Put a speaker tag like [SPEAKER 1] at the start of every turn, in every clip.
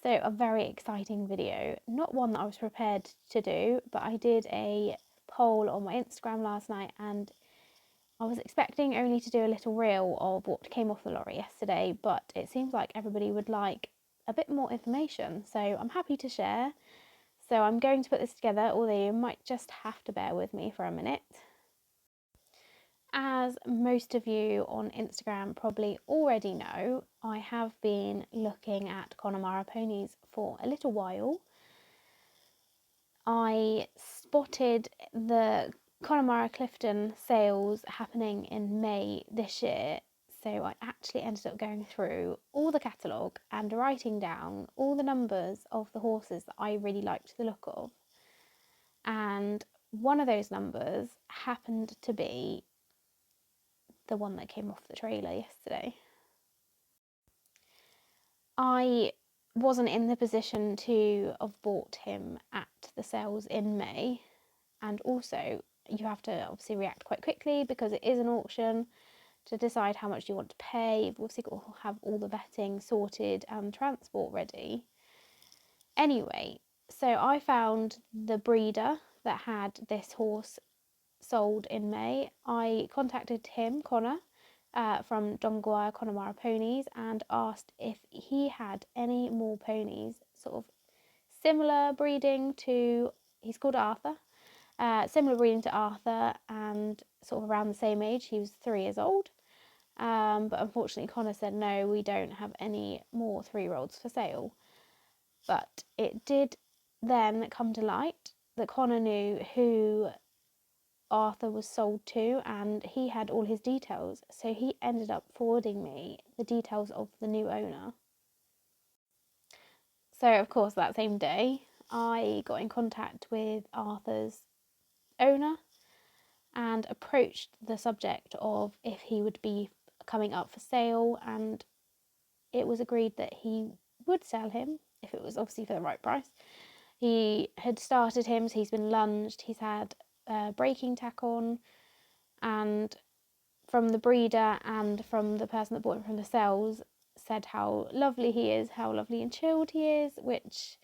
[SPEAKER 1] So a very exciting video, not one that I was prepared to do, but I did a poll on my Instagram last night and I was expecting only to do a little reel of what came off the lorry yesterday, but it seems like everybody would like a bit more information, so I'm happy to share. So I'm going to put this together, although you might just have to bear with me for a minute. As most of you on Instagram probably already know, I have been looking at Connemara ponies for a little while. I spotted the Connemara Clifton sales happening in May this year, so I actually ended up going through all the catalogue and writing down all the numbers of the horses that I really liked the look of. And one of those numbers happened to be the one that came off the trailer yesterday. I wasn't in the position to have bought him at the sales in May, and also you have to obviously react quite quickly because it is an auction to decide how much you want to pay. You've obviously got to have all the vetting sorted and transport ready. Anyway, so I found the breeder that had this horse sold in May. I contacted him, Connor, from Donguire Connemara Ponies, and asked if he had any more ponies, sort of similar breeding to, he's called Arthur, similar breeding to Arthur and sort of around the same age. He was 3 years old. But unfortunately Connor said, no, we don't have any more 3-year-olds for sale. But it did then come to light that Connor knew who Arthur was sold to and he had all his details, so he ended up forwarding me the details of the new owner. So of course that same day I got in contact with Arthur's owner and approached the subject of if he would be coming up for sale, and it was agreed that he would sell him if it was obviously for the right price. He had started him, so he's been lunged, he's had braking tack on, and from the breeder and from the person that bought him from the sales said how lovely he is, how lovely and chilled he is, which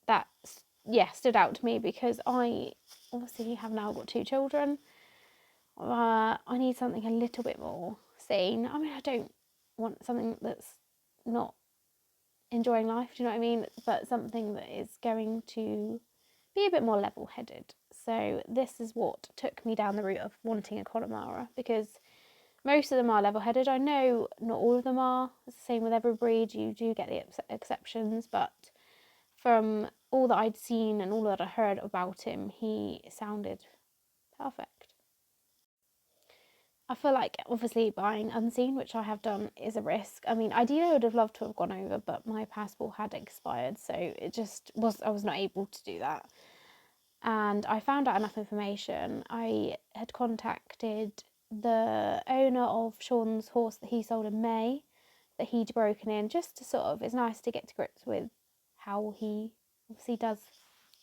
[SPEAKER 1] that stood out to me because I obviously have now got 2 children. I need something a little bit more sane. I mean, I don't want something that's not enjoying life, do you know what I mean? But something that is going to be a bit more level-headed. So this is what took me down the route of wanting a Connemara, because most of them are level-headed. I know not all of them are. It's the same with every breed. You do get the exceptions, but from all that I'd seen and all that I heard about him, he sounded perfect. I feel like obviously buying unseen, which I have done, is a risk. I mean, ideally I would have loved to have gone over, but my passport had expired, so it just was, I was not able to do that. And I found out enough information. I had contacted the owner of Sean's horse that he sold in May, that he'd broken in, just to sort of, it's nice to get to grips with how he obviously does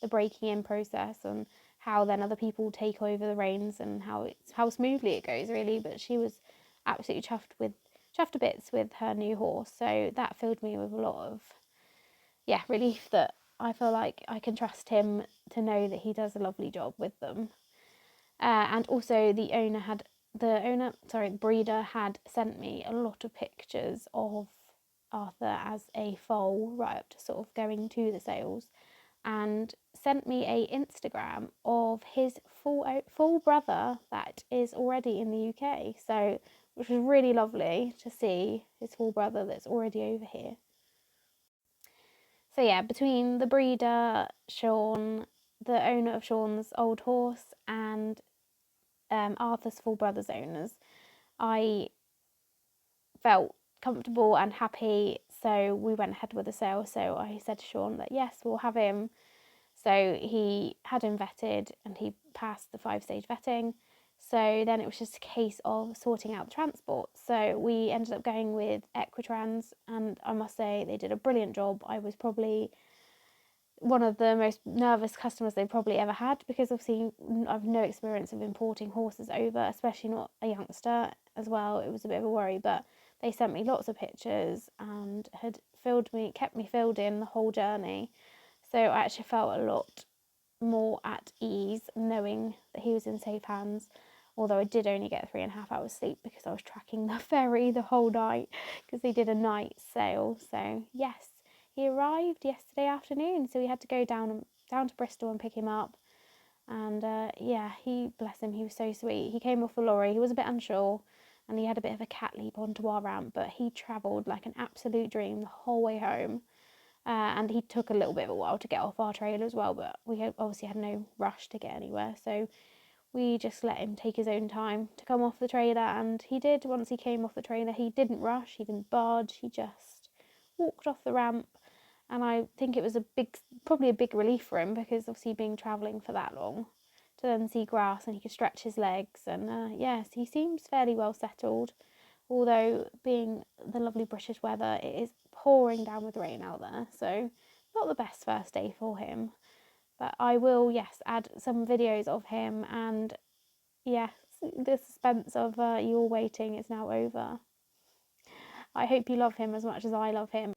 [SPEAKER 1] the breaking in process and how then other people take over the reins and how smoothly it goes, really. But she was absolutely chuffed to bits with her new horse, so that filled me with a lot of relief that I feel like I can trust him to know that he does a lovely job with them. And also the breeder had sent me a lot of pictures of Arthur as a foal right up to sort of going to the sales, and sent me a Instagram of his full brother that is already in the UK. So, which was really lovely to see his full brother that's already over here. So yeah, between the breeder, Sean, the owner of Sean's old horse, and Arthur's full brother's owners, I felt comfortable and happy, so we went ahead with the sale. So I said to Sean that yes, we'll have him. So he had him vetted and he passed the 5-stage vetting. So then it was just a case of sorting out the transport. So we ended up going with Equitrans, and I must say they did a brilliant job. I was probably one of the most nervous customers they probably ever had, because obviously I've no experience of importing horses over, especially not a youngster as well. It was a bit of a worry, but They sent me lots of pictures and had kept me filled in the whole journey. So I actually felt a lot more at ease knowing that he was in safe hands, although I did only get 3.5 hours sleep because I was tracking the ferry the whole night because they did a night sail. So yes, he arrived yesterday afternoon, so we had to go down to Bristol and pick him up. And yeah, bless him, he was so sweet. He came off the lorry, he was a bit unsure and he had a bit of a cat leap onto our ramp, but he travelled like an absolute dream the whole way home. And he took a little bit of a while to get off our trailer as well, but we obviously had no rush to get anywhere, so we just let him take his own time to come off the trailer. And he did. Once he came off the trailer, he didn't rush, he didn't budge, he just walked off the ramp. And I think it was probably a big relief for him, because obviously being travelling for that long, to then see grass and he could stretch his legs. And yes, he seems fairly well settled, although being the lovely British weather, it is pouring down with rain out there, so not the best first day for him. But I will, yes, add some videos of him, and yes, the suspense of you all waiting is now over. I hope you love him as much as I love him.